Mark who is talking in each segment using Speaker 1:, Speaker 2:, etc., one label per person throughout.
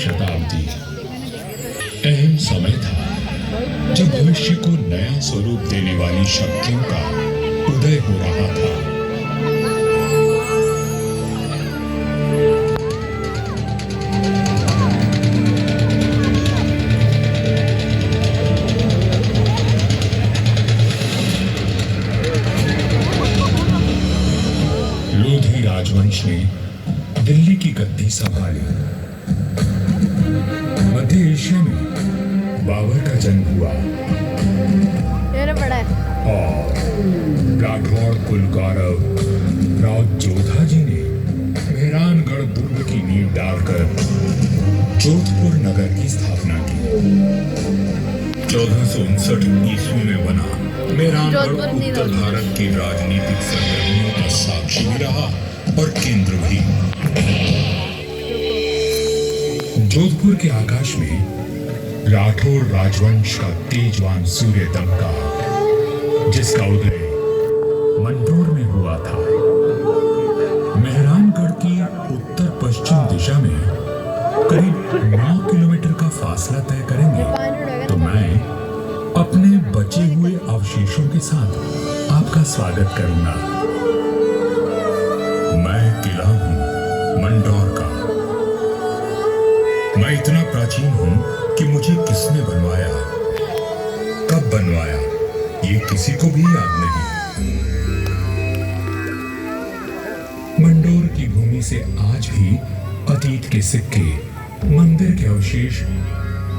Speaker 1: शताब्दी अहम समय था जब भविष्य को नया स्वरूप देने वाली शक्तियों का उदय हो रहा था। लोधी राजवंश ने दिल्ली की गद्दी संभाली। मध्य एशिया में बाबर का जन्म हुआ और राठौड़ कुल गौरव राव जोधा जी ने मेहरानगढ़ दुर्ग की नींव डालकर जोधपुर नगर की स्थापना की। 1459 ईस्वी में बना मेहरानगढ़ उत्तर भारत की राजनीतिक सरगर्मियों का साक्षी भी रहा और केंद्र भी। जोधपुर के आकाश में राठौर राजवंश का तेजवान सूर्य दमका, जिसका उदय मंडोर में हुआ था। मेहरानगढ़ की उत्तर पश्चिम दिशा में करीब 9 किलोमीटर का फासला तय करेंगे तो मैं अपने बचे हुए अवशेषों के साथ आपका स्वागत करूंगा। मैं किला हूं मंडोर का। मैं इतना प्राचीन हूं कि मुझे किसने बनवाया, कब बनवाया, ये किसी को भी याद नहीं। मंडोर की भूमि से आज भी अतीत के सिक्के, मंदिर के अवशेष,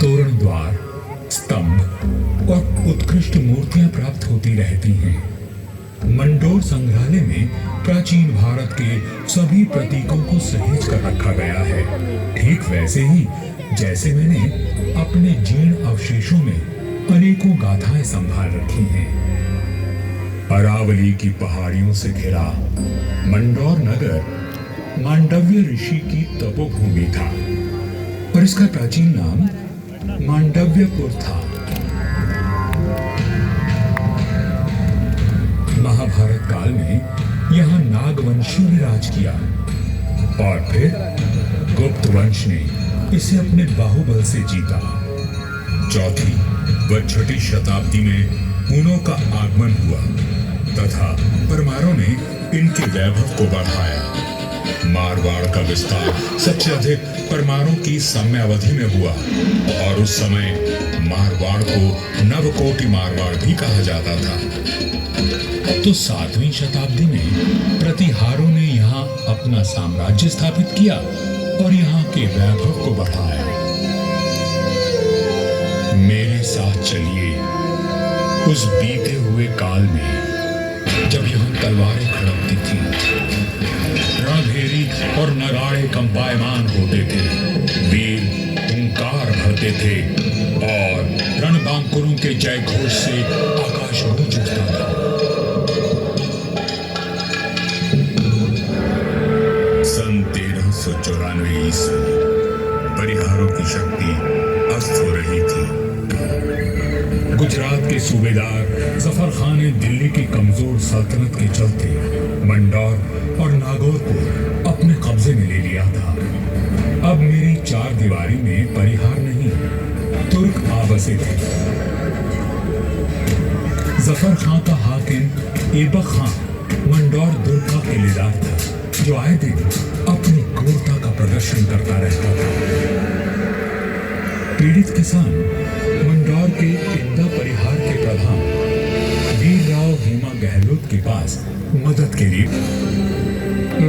Speaker 1: तोरण द्वार, स्तंभ और उत्कृष्ट मूर्तियां प्राप्त होती रहती हैं। मंडोर संग्रहालय में प्राचीन भारत के सभी प्रतीकों को सहेज कर रखा गया है, ठीक वैसे ही जैसे मैंने अपने जीर्ण अवशेषों में अनेकों गाथाएं संभाल रखी हैं। अरावली की पहाड़ियों से घिरा मंडोर नगर मांडव्य ऋषि की तपोभूमि था और इसका प्राचीन नाम मांडव्यपुर था। महाभारत काल में यहाँ नागवंशियों ने राज किया और फिर गुप्त वंश ने इसे अपने बाहुबल से जीता। चौथी व छठी शताब्दी में हुनों का आगमन हुआ तथा परमारों ने इनके वैभव को बढ़ाया। मारवाड़ का विस्तार सबसे अधिक परमारों की समयावधि में हुआ और उस समय मारवाड़ को नवकोटि मारवाड़ भी कहा जाता था। तो 7वीं शताब्दी में प्रतिहारों ने यहाँ अपना साम्राज्य स्थापित किया और यहाँ के वैभव को बढ़ाया। मेरे साथ चलिए उस बीते हुए काल में जब यहाँ तलवारें खड़कती थी, रणभेरी और नगाड़े कंपायमान होते थे, वीर हुंकार भरते थे और रणबांकुरों के जय घोष से आकाश गूंज उठता था। सन 1394 ईस्वी परिहारों की शक्ति अस्त हो रही थी। गुजरात के सूबेदार जफर खान ने दिल्ली की कमजोर सल्तनत के चलते मंडोर और नागौर को अपने कब्जे में ले लिया था। अब मेरी चार दीवारी में परिहार नहीं, तुर्क आ बसे थे। जफर खान का हाकिम ऐबक खान मंडोर दुर्ग का किलेदार था, जो आए दिन अपनी क्रूरता का प्रदर्शन करता रहता था। पीड़ित किसान मंडोर के इंदा परिहार के प्रधान वीर राव हेमा गहलोत के पास मदद के लिए।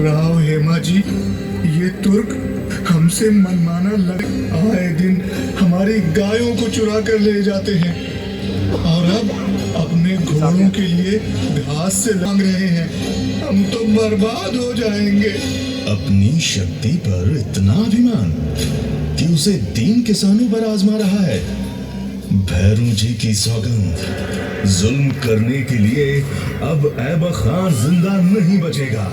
Speaker 2: राव हेमा जी, ये तुर्क हमसे मनमाना लड़े आए दिन हमारी गायों को चुरा कर ले जाते हैं और अब अपने घोड़ों के लिए घास से मांग रहे हैं। हम तो बर्बाद हो जाएंगे।
Speaker 3: अपनी शक्ति पर इतना अभिमान कि उसे 3 किसानों पर आजमा रहा है। भैरू जी की सौगंध, जुल्म करने के लिए अब ऐबक खान जिंदा नहीं बचेगा।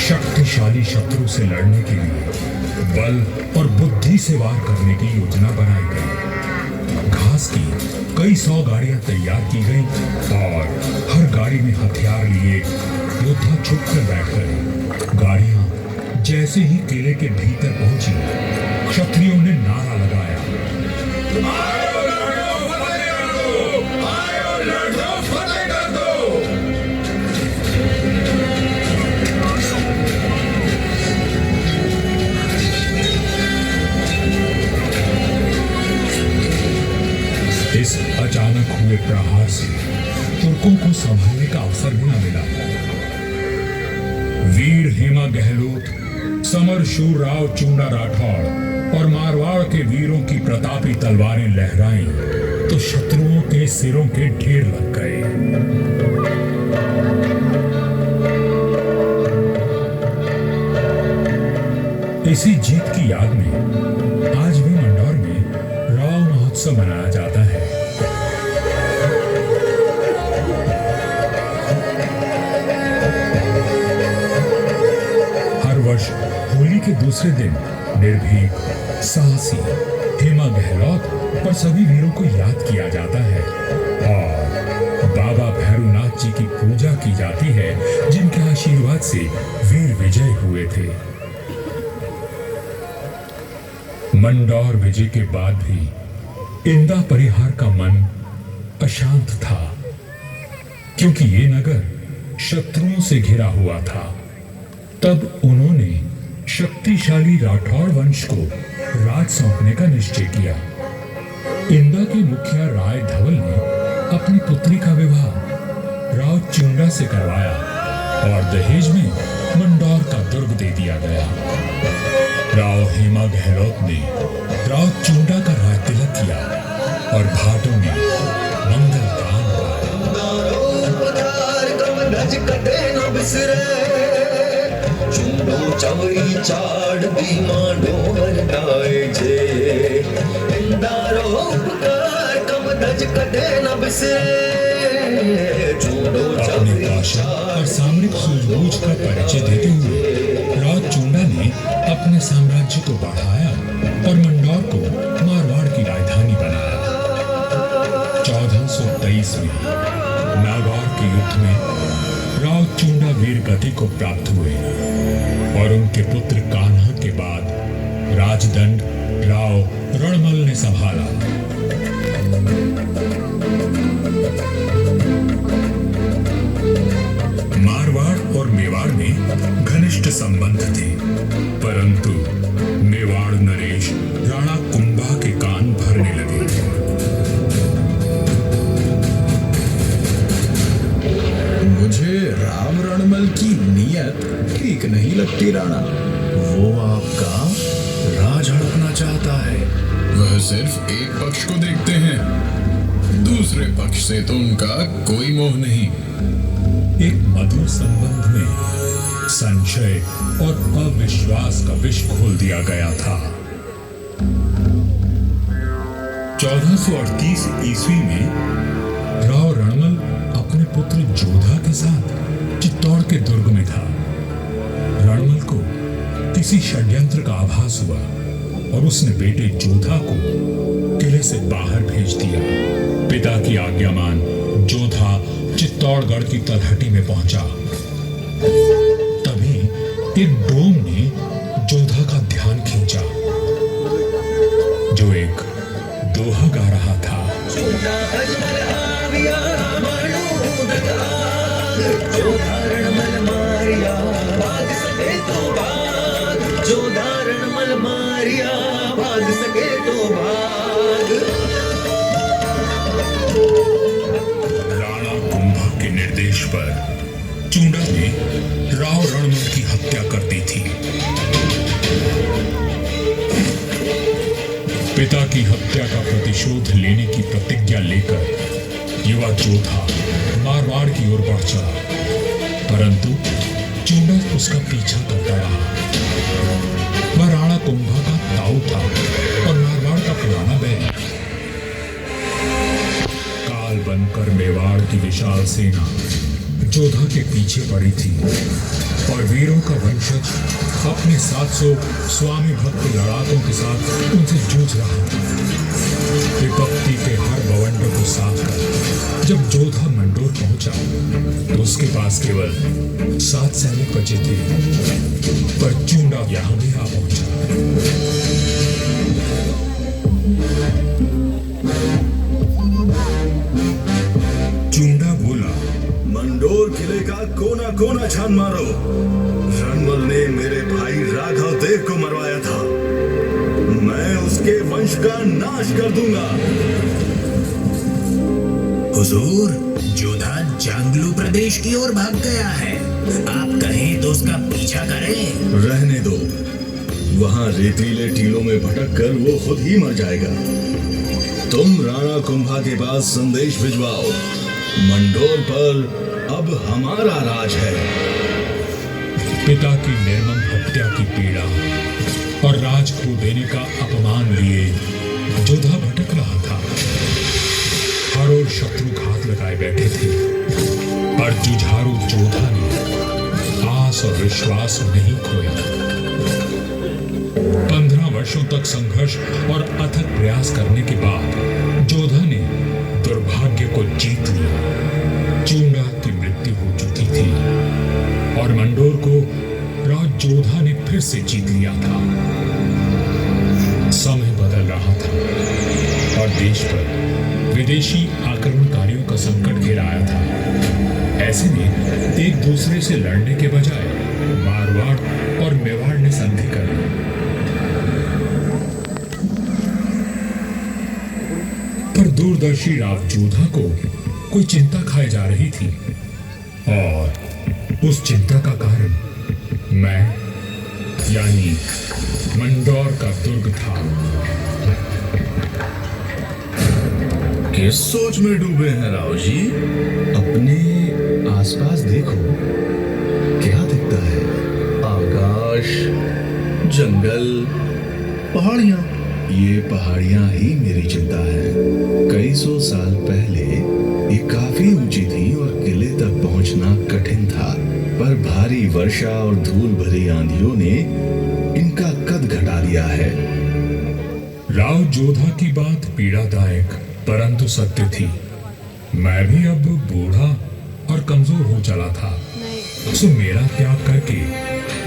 Speaker 1: शक्तिशाली शत्रु से लड़ने के लिए बल और बुद्धि से वार करने की योजना बनाई गई। घास की कई 100 गाड़ियां तैयार की गईं और हर गाड़ी में हथियार लिए योद्धा छुप कर बैठ गए। गाड़ियां जैसे ही किले के भीतर पहुंची, क्षत्रियों ने नारा लगाया, आयो लड़ो, फतेह कर दो! आयो लड़ो, फतेह कर दो! इस अचानक हुए प्रहार से तुर्कों को संभलने का अवसर भी न मिला। वीर हेमा गहलोत, समर शूर राव चुंडा राठौड़ और मारवाड़ के वीरों की प्रतापी तलवारें लहराईं तो शत्रुओं के सिरों के ढेर लग गए। इसी जीत की याद में आज भी मंडौर में राव महोत्सव मनाया जाता है। हर वर्ष होली के दूसरे दिन निर्भीक, साहसी हेमा गहलोत और सभी वीरों को याद किया जाता है और बाबा भैरवनाथ जी की पूजा की जाती है, जिनके आशीर्वाद से वीर विजय हुए थे। मंडौर विजय के बाद भी इंदा परिहार का मन अशांत था, क्योंकि ये नगर शत्रुओं से घिरा हुआ था। तब उन्होंने शक्तिशाली राठौड़ वंश को राज सौंपने का निश्चय किया। इंदा के मुखिया राय धवल ने अपनी पुत्री का विवाह राव चुंडा से करवाया और दहेज में मंडौर का दुर्ग दे दिया गया। राव हेमा गहलोत ने राव चुंडा का राज तिलक किया और भाटों में मंगल गान
Speaker 4: चवरी चाड़ दी मांडो वरदाए जे इंदारो उपकार कम दज कदे न बिसरे चूड़ो
Speaker 1: अपने भाषा और सामरिक सूझबूझ का परिचय देते हुए राव चुंडा ने अपने साम्राज्य को बढ़ाया और मंडौर को मारवाड़ की राजधानी बनाया। 1423 में नागौर के युद्ध में राव चुंडा वीर गति को प्राप्त हुए और उनके पुत्र कान्हा के बाद राजदंड राव रणमल ने संभाला। मारवाड़ और मेवाड़ में घनिष्ठ संबंध थे, परंतु मेवाड़ नरेश राणा कुंभा के कान भरने लगे।
Speaker 3: मुझे राम रणमल की नीयत ठीक नहीं लगती राणा। वो आपका राज हड़पना चाहता है।
Speaker 5: वह सिर्फ एक पक्ष को देखते हैं, दूसरे पक्ष से तो उनका कोई मोह नहीं।
Speaker 1: एक मधुर संबंध में संशय और अविश्वास का विष घोल दिया गया था। 1438 ईस्वी में राव रणमल अपने पुत्र जोधा के साथ चित्तौड़ के दुर्ग में था। रणमल को किसी षड्यंत्र का आभास हुआ और उसने बेटे जोधा को किले से बाहर भेज दिया। पिता की आज्ञा मान जोधा चित्तौड़गढ़ की तलहटी में पहुंचा। तभी एक डोम ने जोधा का ध्यान खींचा, जो एक दोहा गा रहा था।
Speaker 4: जो धारण मल मारिया भाग सके तो भाग, जो धारण मल मारिया भाग सके तो भाग।
Speaker 1: राणा कुंभा के निर्देश पर चुंडा ने राव रणमल की हत्या कर दी थी। पिता की हत्या का प्रतिशोध लेने की प्रतिज्ञा लेकर युवा जोधा मारवाड़ की ओर बढ़ चला, परंतु चुंडा उसका पीछा करता रहा। वह राणा कुंभा का ताऊ था और मारवाड़ का बनकर मेवाड़ की विशाल सेना जोधा के पीछे पड़ी थी और वीरों का वंशज अपने 700 स्वामी भक्त लड़ाकों के साथ उनसे जूझ रहा था। विपत्ति के हर बवंडर को साथ कर जब जोधा मंडोर पहुंचा तो उसके पास केवल 7 सैनिक बचे थे, पर चूंडा यहां भी आ पहुंचा। चूंडा बोला,
Speaker 6: मंडोर किले का कोना कोना छान मारो। रणमल ने मेरे भाई राघव देव को मरवाया था, मैं उसके वंश का नाश कर दूंगा।
Speaker 3: हुजूर, जोधा जांगलू प्रदेश की ओर भाग गया है। आप कहें तो उसका पीछा करें।
Speaker 6: रहने दो, वहां रेतीले टीलों में भटक कर वो खुद ही मर जाएगा। तुम राणा कुंभा के पास संदेश भिजवाओ, मंडोर पर अब हमारा राज है।
Speaker 1: पिता की निर्मम हत्या की पीड़ा और राज खो देने का अपमान लिए जोधा भटक रहा था। हर ओर शत्रु घात लगाए बैठे थे, पर जुझारू जोधा ने आस और विश्वास नहीं खोया। 15 वर्षों तक संघर्ष और अथक प्रयास करने के बाद जोधा ने दुर्भाग्य को जीत लिया। चूंडा की मृत्यु हो चुकी थी और मंडोर को राज जोधा ने फिर से जीत लिया था। समय बदल रहा था और देश पर विदेशी आक्रमणकारियों का संकट घेरा आया था। ऐसे में एक दूसरे से लड़ने के बजाय मारवाड़ और मेवाड़ ने संधि कर ली। पर दूरदर्शी राव जोधा को कोई चिंता खाए जा रही थी और उस चिंता का कारण मैं यानी मंडोर का दुर्ग था।
Speaker 6: किस सोच में डूबे हैं राव जी? अपने आसपास देखो, क्या दिखता है? आकाश, जंगल, पहाड़ियां। ये पहाड़ियां ही मेरी चिंता है। कई सौ साल पहले ये काफी ऊंची थी और किले तक पहुंचना कठिन था, पर भारी वर्षा और धूल भरी आंधियों ने इनका कद घटा दिया है।
Speaker 1: राव जोधा की बात पीड़ादायक परंतु सत्य थी। मैं भी अब बूढ़ा और कमजोर हो चला था, सो मेरा त्याग करके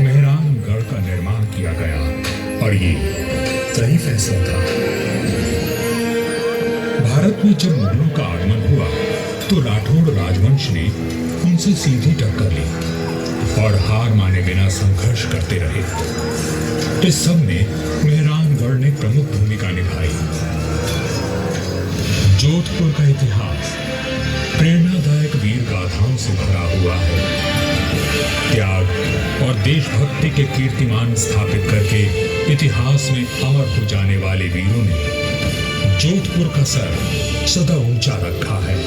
Speaker 1: मेहरानगढ़ का निर्माण किया गया और ये सही फैसला था। भारत में जब मुगलों का आगमन हुआ तो राठौड़ राजवंश ने उनसे सीधी टक्कर ली और हार माने बिना संघर्ष करते रहे। इस सब में मेहरानगढ़ ने प्रमुख भूमिका निभाई। जोधपुर का इतिहास प्रेरणादायक वीर गाथाओं से भरा हुआ है। त्याग और देशभक्ति के कीर्तिमान स्थापित करके इतिहास में अमर हो जाने वाले वीरों ने जोधपुर का सर सदा ऊंचा रखा है।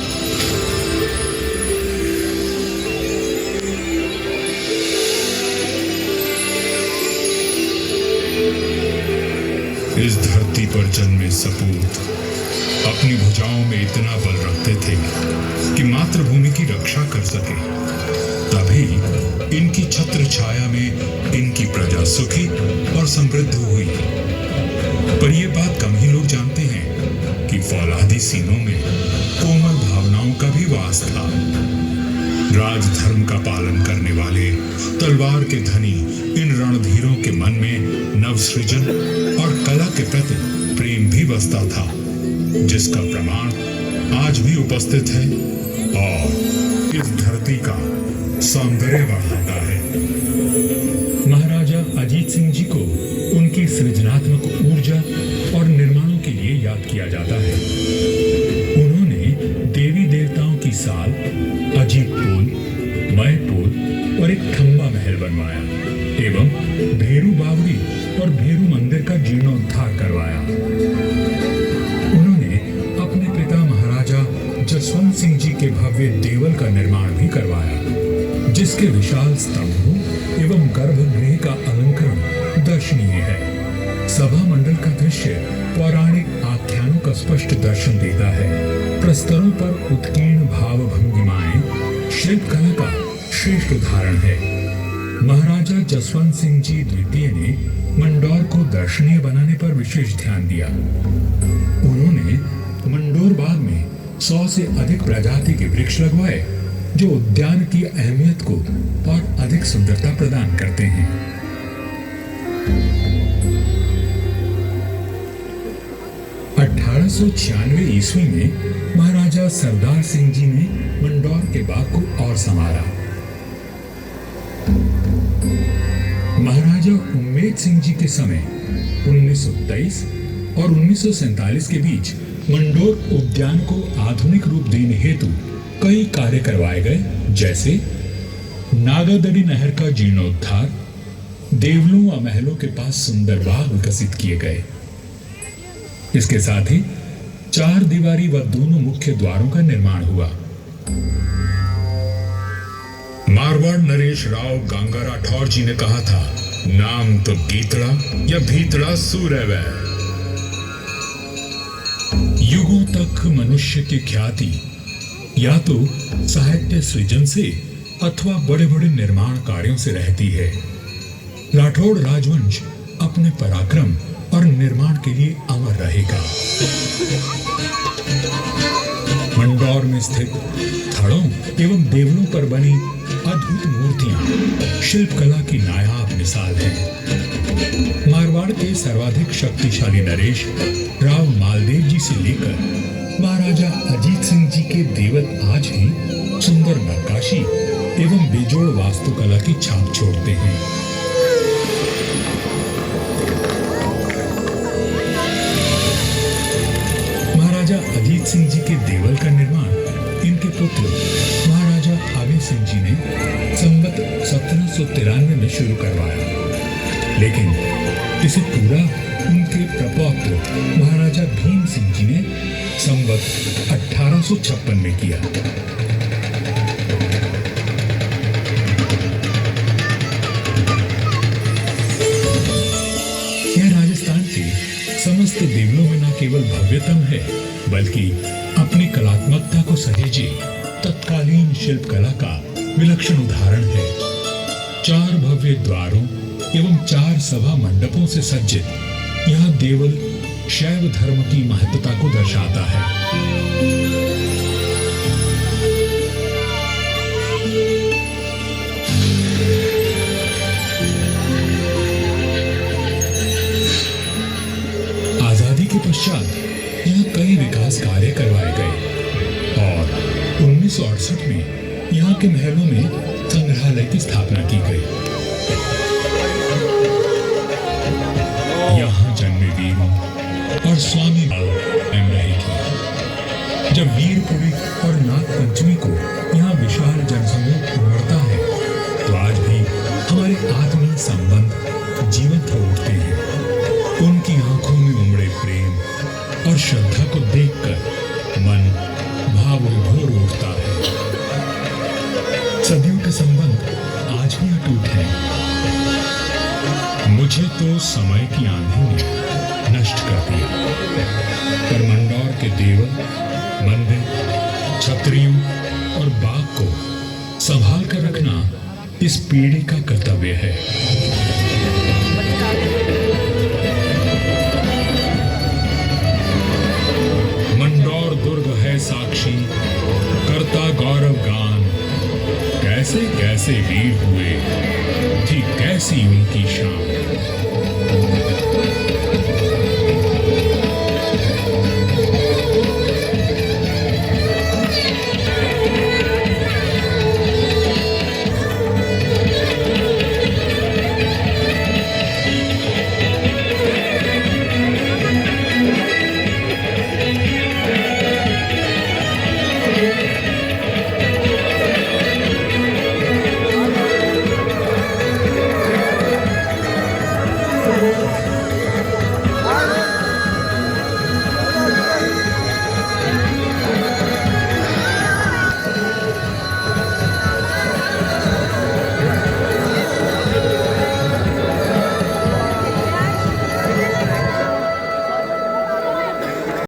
Speaker 1: इस धरती पर जन्मे सपूत अपनी भुजाओं में इतना बल रखते थे कि मातृभूमि की रक्षा कर सके। तभी इनकी छत्र छाया में इनकी प्रजा सुखी और समृद्ध हुई। पर यह बात कम ही लोग जानते हैं कि फौलादी सीनों में कोमल भावनाओं का भी वास था। राजधर्म का पालन करने वाले तलवार के धनी इन रणधीरों के मन में नवसृजन और कला के प्रति प्रेम भी बसता था, जिसका प्रमाण आज भी उपस्थित है और इस धरती का सौंदर्य बढ़ाता है। महाराजा अजीत सिंह जी को उनकी सृजनात्मक ऊर्जा और निर्माणों के लिए याद किया जाता है। उन्होंने देवी देवताओं की साल, अजीत पोल, मय पोल और एक खंबा महल बनवाया एवं भेरू बावड़ी और भेरू मंदिर का जीर्णोद्धार करवाया। उन्होंने अपने पिता महाराजा जसवंत सिंह जी के भव्य देवल का निर्माण भी करवाया, जिसके विशाल स्तंभों एवं गर्भगृह का अलंकरण दर्शनीय है। सभा मंडल का दृश्य पौराणिक आख्यानों का स्पष्ट दर्शन देता है। स्तरों पर उत्कीर्ण भाव भंगिमाएं शिल्प कला का श्रेष्ठ उदाहरण है। महाराजा जसवंत सिंह जी द्वितीय ने मंडौर को दर्शनीय बनाने पर विशेष ध्यान दिया। उन्होंने मंडोर बाग में 100 से अधिक प्रजाति के वृक्ष लगवाए जो उद्यान की अहमियत को और अधिक सुंदरता प्रदान करते हैं। 1896 ईस्वी में महाराजा सरदार सिंह जी ने मंडौर के बाग को और संवारा। महाराजा उम्मेद सिंह जी के समय 1923 और 1947 के बीच मंडोर उद्यान को आधुनिक रूप देने हेतु कई कार्य करवाए गए, जैसे नागादड़ी नहर का जीर्णोद्धार, देवलों व महलों के पास सुंदर बाग विकसित किए गए। इसके साथ ही 4 दीवारी व दोनों मुख्य द्वारों का निर्माण हुआ। मारवाड़ नरेश राव गांगा राठौर जी ने कहा था, नाम तो गीतड़ा या भीतड़ा सूरवै। युगों तक मनुष्य की ख्याति या तो साहित्य सृजन से अथवा बड़े बड़े निर्माण कार्यों से रहती है। राठौड़ राजवंश अपने पराक्रम और निर्माण के लिए अमर रहेगा। मंडौर में स्थित थड़ों एवं देवलों पर बनी अद्भुत मूर्तियां शिल्प कला की नायाब मिसाल है। मारवाड़ के सर्वाधिक शक्तिशाली नरेश राव मालदेव जी से लेकर महाराजा अजीत सिंह जी के देवल आज भी सुंदर नक्काशी एवं बेजोड़ वास्तुकला की छाप छोड़ते हैं। महाराजा अजीत सिंह जी के देवल का निर्माण इनके पुत्र महाराजा आवे सिंह जी ने संवत 1793 में शुरू करवाया, लेकिन इसे पूरा उनके प्रपौत्र महाराजा भीम सिंह जी ने संवत 1856 में किया। यह राजस्थान के समस्त देवलों में न केवल भव्यतम है, बल्कि अपनी कलात्मकता को सहेजे तत्कालीन शिल्प कला का विलक्षण उदाहरण है। 4 भव्य द्वारों एवं 4 सभा मंडपों से सज्जित यह देवल शैव धर्म की महत्ता को दर्शाता है। आजादी के पश्चात यहाँ कई विकास कार्य करवाए गए और 1968 में यहाँ के महलों में संग्रहालय की स्थापना की गई। यहाँ जन्मे वीरों और स्वामी एम रहेगी। जब वीरपुरी और नाग पंचमी को यहाँ विशाल जनसमूह उमड़ता है, तो आज भी हमारे आत्मीय संबंध जीवंत हो उठते हैं। उनकी आंखों में उमड़े प्रेम और श्रद्धा को देखकर मन भाव विभोर उठता है। सदियों के संबंध आज भी अटूट हैं। मुझे तो समय की आंधी ने नष्ट कर दिया, पर मंडौर के देवल, मंदिर, छतरियों और बाग को संभाल कर रखना इस पीढ़ी का कर्तव्य है। मंडौर दुर्ग है साक्षी, करता गौरव गान, कैसे कैसे वीर हुए, थी कैसी उनकी शान।